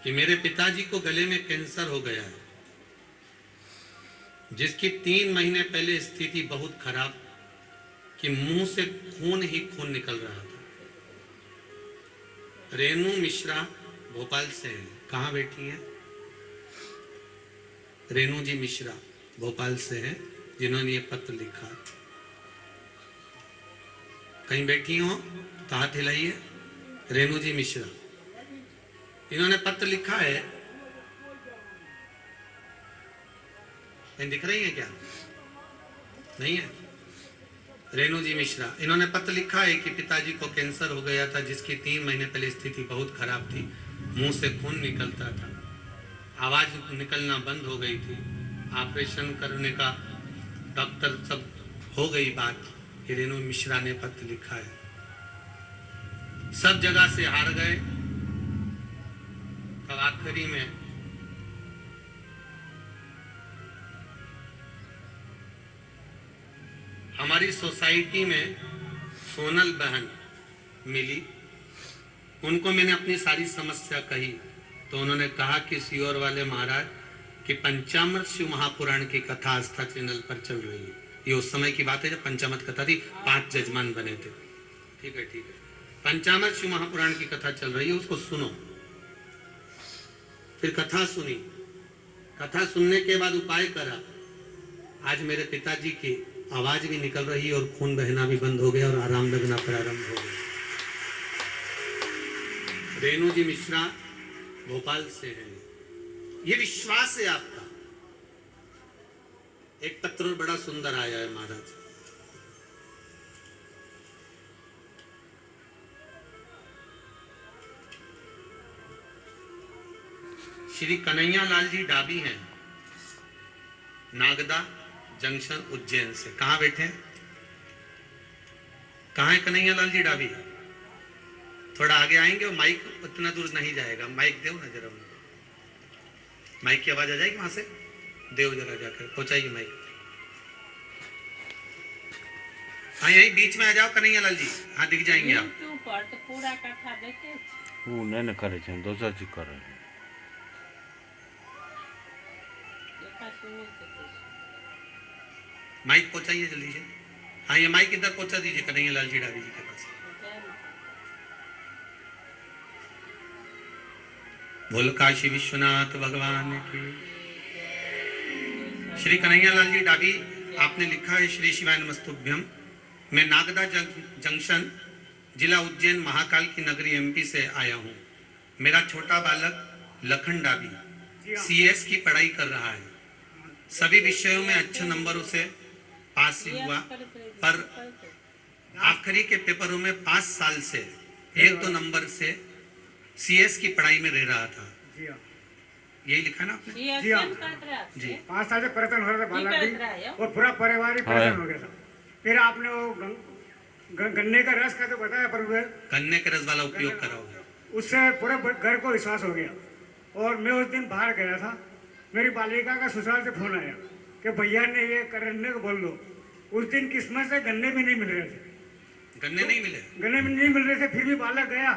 कि मेरे पिताजी को गले में कैंसर हो गया है, जिसकी 3 महीने पहले स्थिति बहुत खराब कि मुंह से खून ही खून निकल रहा था। रेणु मिश्रा भोपाल से है। कहाँ बैठी है? रेणु जी मिश्रा भोपाल से है, जिन्होंने ये पत्र लिखा। कहीं बैठी हो तो हाथ हिलाइए। रेणु जी मिश्रा, इन्होंने पत्र लिखा है। दिख रही है क्या? नहीं है? रेणु जी मिश्रा, इन्होंने पत्र लिखा है कि पिताजी को कैंसर हो गया था, जिसकी 3 महीने पहले स्थिति बहुत खराब थी। मुंह से खून निकलता था, आवाज निकलना बंद हो गई थी, ऑपरेशन करने का डॉक्टर सब हो गई बात। रेणु मिश्रा ने पत्र लिखा है। सब जगह से हार गए, तब आखिरी में हमारी सोसाइटी में सोनल बहन मिली। उनको मैंने अपनी सारी समस्या कही तो उन्होंने कहा कि सियोर वाले महाराज कि पंचामृत शिव महापुराण की कथा आस्था चैनल पर चल रही है। ये उस समय की बात है जब पंचामृत कथा थी, 5 जजमान बने थे। ठीक है, ठीक है। पंचामृत शिव महापुराण की कथा चल रही है, उसको सुनो। फिर कथा सुनी। कथा सुनने के बाद उपाय करा। आज मेरे पिताजी की आवाज भी निकल रही है और खून बहना भी बंद हो गया और आराम लगना प्रारंभ हो गया। रेणु जी मिश्रा भोपाल से हैं। ये विश्वास है आपका। एक पत्र बड़ा सुंदर आया है महाराज। श्री कन्हैया लाल जी डाबी हैं, नागदा जंक्शन उज्जैन से। कहां बैठे हैं? कहां है कन्हैया लाल जी डाबी? थोड़ा आगे आएंगे और माइक उतना दूर नहीं जाएगा। माइक दो ना जरा उनको, माइक की आवाज आ जाएगी वहां से। देव जरा जाकर पहुंचाइए माइक। हाँ यही बीच में आ जाओ कन्हैया लाल जी। हाँ दिख जाएंगे आप। पूरा कथा देखे वो नहीं न करे छे, दोसर चीज करे। माइक पहुंचाइए जल्दी से। हाँ ये माइक इधर पहुंचा दीजिए कन्हैया लाल जी डाबी जी के पास। बोल काशी विश्वनाथ भगवान की। श्री कन्हैया लाल जी डाबी, आपने लिखा है श्री शिवाय नमस्तुभ्यम। मैं नागदा जंक्शन जिला उज्जैन महाकाल की नगरी एमपी से आया हूँ। मेरा छोटा बालक लखन डाबी सीएस की पढ़ाई कर रहा है। सभी विषयों में अच्छे नंबर उसे पास हुआ, पर आखिरी के पेपरों में 5 साल से 1-2 नंबर से सीएस की पढ़ाई में रह रहा था। यही लिखा ना आपने? जी हाँ जी। 5 साल से परेशान हो रहा था बालक भी और पूरा परिवार ही परेशान हो गया था। फिर आपने वो गन्ने का रस का तो बताया, पर गन्ने के रस वाला उपयोग करा होगा, उससे पूरे घर को विश्वास हो गया। और मैं उस दिन बाहर गया था, मेरी बालिका का ससुराल से फोन आया कि भैया ने ये करने को बोल दो। उस दिन किस्मत से गन्ने भी नहीं मिल रहे थे। गन्ने नहीं मिले? गन्ने भी नहीं मिल रहे थे। फिर भी बालक गया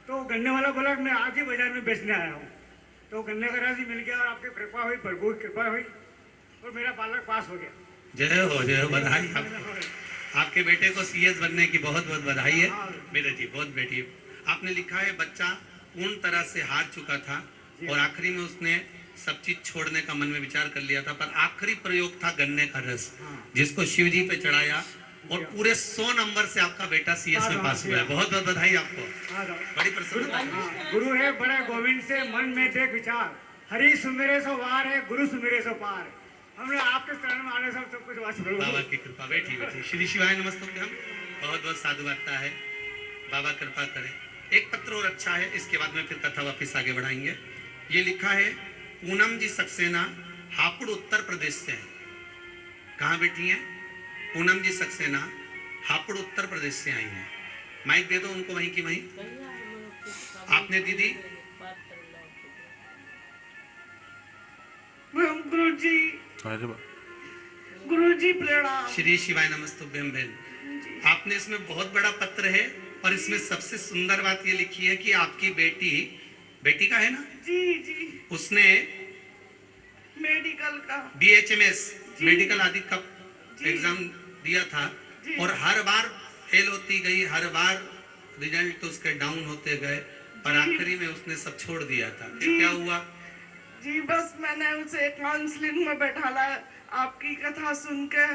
तो गन्ने वाला बोला मैं आज ही बाजार में बेचने आया हूँ। तो गन्ने का रस ही मिल गया और आपकी कृपा हुई, भरपूर कृपा हुई और मेरा बालक पास हो गया। जय हो, जय हो। बधाई आपको। आपके बेटे को सीएस बनने की बहुत बहुत बधाई है बेटा जी, बहुत बेटी। आपने लिखा है बच्चा पूर्ण तरह से हार चुका था और आखिरी में उसने सब चीज छोड़ने का मन में विचार कर लिया था, पर आखिरी प्रयोग था गन्ने का रस, जिसको शिव जी पे चढ़ाया और पूरे 100 नंबर से आपका बेटा सीएस में पास हुआ है। बहुत बहुत बधाई आपको, बड़ी प्रसन्नता। गुरु है बड़े गोविंद से मन में देख विचार, हरि सुमेरे सो वार है, गुरु सुमेरे सो पार। हमने आपके शरण में आने सब कुछ बाबा की कृपा। बैठी बैठी। श्री शिवाय नमस्तुभ्यम। बहुत बहुत साधु वार्ता है, बाबा कृपा करें। एक पत्र और अच्छा है, इसके बाद में फिर कथा वापिस आगे बढ़ाएंगे। ये लिखा है पूनम जी सक्सेना, हापुड़ उत्तर प्रदेश से है। कहाँ बैठी हैं? पूनम जी सक्सेना हापुड़ उत्तर प्रदेश से आई हैं। माइक दे दो उनको वहीं की वहीं। आपने दीदी? गुरु जी प्रणाम। श्री शिवाय नमस्तुभ्यम बहन। आपने इसमें बहुत बड़ा पत्र है और इसमें सबसे सुंदर बात ये लिखी है कि आपकी बेटी बेटी का है ना, जी जी उसने मेडिकल का BHMS जी। मेडिकल आदि का जी। एग्जाम दिया था जी। और हर बार फेल होती गई, हर बार रिजल्ट उसके डाउन होते गए, पर जी। आखिरी में उसने सब छोड़ दिया था। फिर जी। क्या हुआ? जी बस मैंने उसे काउंसलिंग में बैठाला, आपकी कथा सुन के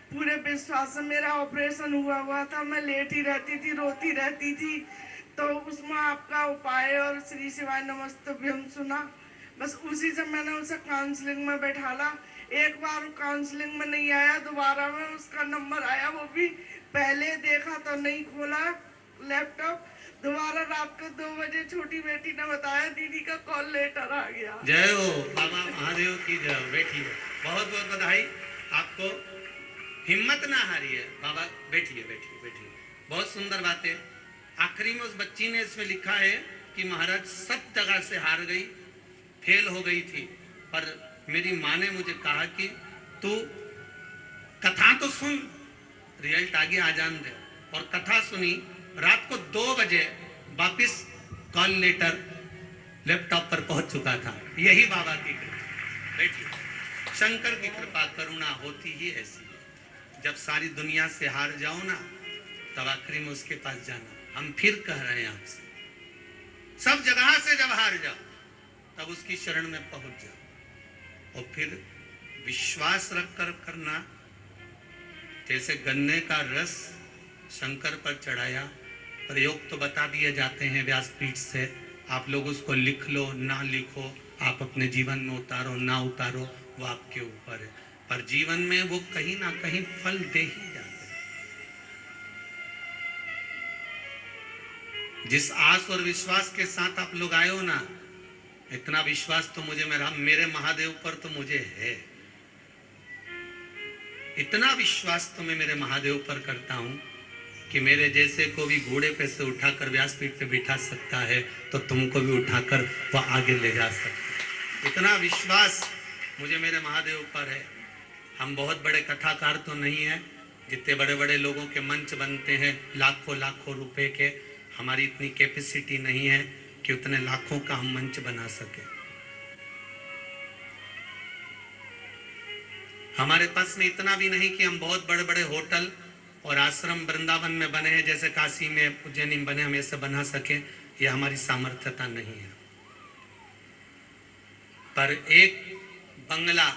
पूरे विश्वास से मेरा ऑपरेशन हुआ था, मैं लेटी रहती थी, रोती रहती थी, तो उसमें आपका उपाय और श्री शिवाय नमस्तुभ्यम सुना, बस उसी से मैंने उसे काउंसलिंग में बैठाला। एक बार काउंसलिंग में नहीं आया, दोबारा में उसका नंबर आया, वो भी पहले देखा तो नहीं खोला लैपटॉप, दोबारा रात को 2 बजे छोटी बेटी ने बताया दीदी का कॉल लेटर आ गया। जय हो बाबा महादेव की जय हो। बैठिए, बहुत बहुत बधाई आपको, हिम्मत ना हारिए बाबा, बैठिए बैठिए बैठिए। बहुत सुंदर बात है। आखिरी में उस बच्ची ने इसमें लिखा है कि महाराज सब जगह से हार गई, फेल हो गई थी, पर मेरी माँ ने मुझे कहा कि तू कथा तो सुन, रिजल्ट आगे आ जान दे। और कथा सुनी, रात को 2 बजे वापिस कॉल लेटर लैपटॉप पर पहुंच चुका था। यही बाबा की कृपा। बैठिए। शंकर की कृपा करुणा होती ही ऐसी है। जब सारी दुनिया से हार जाओ ना, तब आखिरी में उसके पास जाना। हम फिर कह रहे हैं आपसे, सब जगह से जब हार जाओ, तब उसकी शरण में पहुंच जाओ और फिर विश्वास रख कर करना। जैसे गन्ने का रस शंकर पर चढ़ाया, प्रयोग तो बता दिए जाते हैं व्यासपीठ से, आप लोग उसको लिख लो ना लिखो, आप अपने जीवन में उतारो ना उतारो, वो आपके ऊपर है, पर जीवन में वो कहीं ना कहीं फल दे ही जाते हैं। जिस आस और विश्वास के साथ आप लोग आए हो ना, इतना विश्वास तो मुझे मेरे महादेव पर तो मुझे है। इतना विश्वास तो मैं मेरे महादेव पर करता हूं कि मेरे जैसे को भी घोड़े पे से उठाकर व्यासपीठ पे बिठा सकता है, तो तुमको भी उठाकर वह आगे ले जा सकता है। इतना विश्वास मुझे मेरे महादेव पर है। हम बहुत बड़े कथाकार तो नहीं है, जितने बड़े बड़े लोगों के मंच बनते हैं लाखों लाखों रुपए के, हमारी इतनी कैपेसिटी नहीं है कि उतने लाखों का हम मंच बना सके। हमारे पास में इतना भी नहीं कि हम बहुत बड़े बड़े होटल और आश्रम वृंदावन में बने हैं, जैसे काशी में उज्जैनी में बने, हम ऐसे बना सके, यह हमारी सामर्थ्यता नहीं है। पर एक बंगला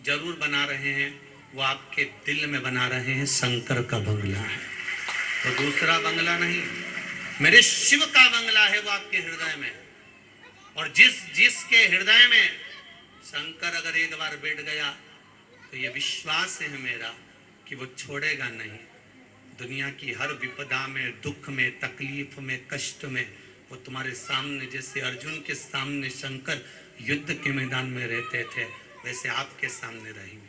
जरूर बना रहे हैं, वो आपके दिल में बना रहे हैं, शंकर का बंगला है, तो दूसरा बंगला नहीं, मेरे शिव का बंगला है, वो आपके हृदय में। और जिसके हृदय में शंकर अगर एक बार बैठ गया, तो ये विश्वास है मेरा कि वो छोड़ेगा नहीं। दुनिया की हर विपदा में, दुख में, तकलीफ में, कष्ट में, वो तुम्हारे सामने, जैसे अर्जुन के सामने शंकर युद्ध के मैदान में रहते थे, वैसे आपके सामने रहेंगे।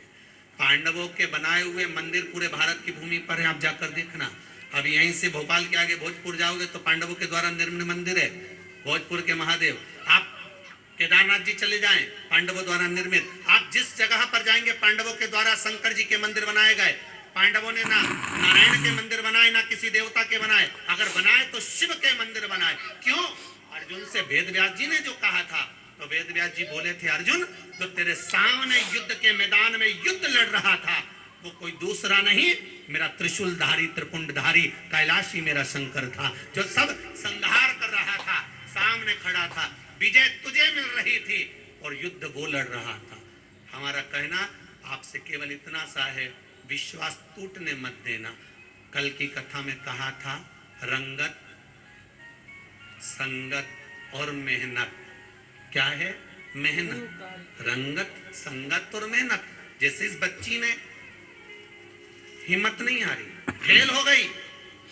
पांडवों के बनाए हुए मंदिर पूरे भारत की भूमि पर है, आप जाकर देखना। अब यहीं से भोपाल के आगे भोजपुर जाओगे तो पांडवों के द्वारा निर्मित मंदिर है, भोजपुर के महादेव। आप केदारनाथ जी चले जाएं, पांडवों द्वारा निर्मित। आप जिस जगह पर जाएंगे, पांडवों के द्वारा शंकर जी के मंदिर बनाए गए। पांडवों ने ना नारायण के मंदिर बनाए, ना किसी देवता के बनाए, अगर बनाए तो शिव के मंदिर बनाए। क्यों? अर्जुन से वेद व्यास जी ने जो कहा था, तो वेद व्यास जी बोले थे, अर्जुन जो तेरे सामने युद्ध के मैदान में युद्ध लड़ रहा था, वो कोई दूसरा नहीं, मेरा त्रिशूलधारी त्रिपुंडधारी कैलाशी मेरा शंकर था, जो सब संहार कर रहा था, सामने खड़ा था, विजय तुझे मिल रही थी और युद्ध वो लड़ रहा था। हमारा कहना आपसे केवल इतना सा है, विश्वास टूटने मत देना। कल की कथा में कहा था, रंगत, संगत और मेहनत। क्या है? मेहनत, रंगत, संगत और मेहनत। जैसे इस बच्ची ने हिम्मत नहीं हारी, फेल हो गई,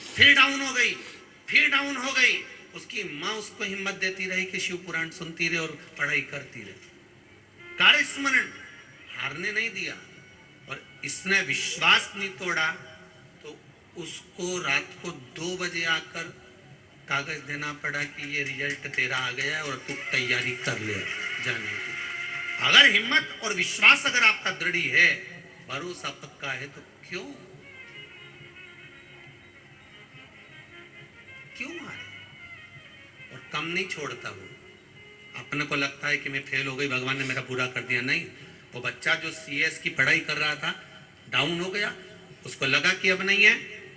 फिर डाउन हो गई, फिर डाउन हो गई, उसकी माँ उसको हिम्मत देती रही कि शिव पुराण सुनती रहे और पढ़ाई करती रहे, कार्य स्मरण, हारने नहीं दिया। और इसने विश्वास नहीं तोड़ा, तो उसको रात को 2 बजे आकर कागज देना पड़ा कि ये रिजल्ट तेरा आ गया है और तू तैयारी कर ले जाने की। अगर हिम्मत और विश्वास अगर आपका दृढ़ है, भरोसा पक्का है, तो क्यों हारे? और कम नहीं छोड़ता वो, अपने को लगता है कि मैं फेल हो गई, भगवान ने मेरा पूरा कर दिया। नहीं, वो बच्चा जो सीएस की पढ़ाई कर रहा था डाउन हो गया, उसको लगा कि अब नहीं है,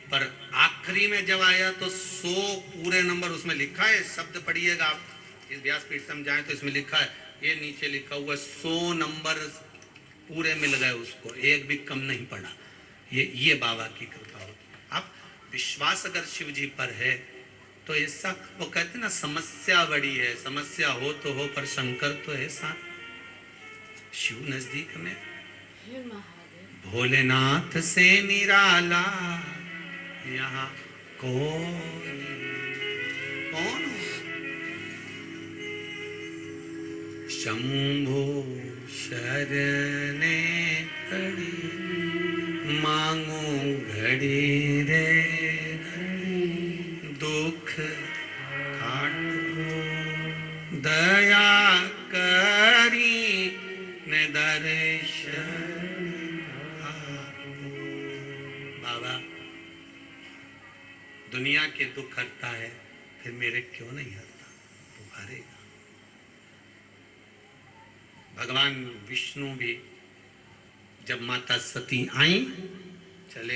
पर आखिरी में जब आया तो 100 पूरे नंबर उसमें लिखा है। शब्द पढ़िएगा आप, इस व्यासपीठ से हम जाएं तो इसमें लिखा है, ये नीचे लिखा हुआ 100 नंबर पूरे मिल गए उसको, एक भी कम नहीं पड़ा। ये बाबा की कृपा होती। आप विश्वास अगर शिव जी पर है तो ऐसा, वो कहते ना समस्या बड़ी है, समस्या हो तो हो पर शंकर तो है साथ, शिव नजदीक में। भोलेनाथ से निराला यहाँ कौन कौन हो? शंभो शरणे खड़ी मांगो घड़ी रे घड़ी, दुख काटो दया करी ने दर्शन आपो। बाबा दुनिया के दुख हरता है, फिर मेरे क्यों नहीं हरता? वो हरेगा। भगवान विष्णु भी जब माता सती आई, चले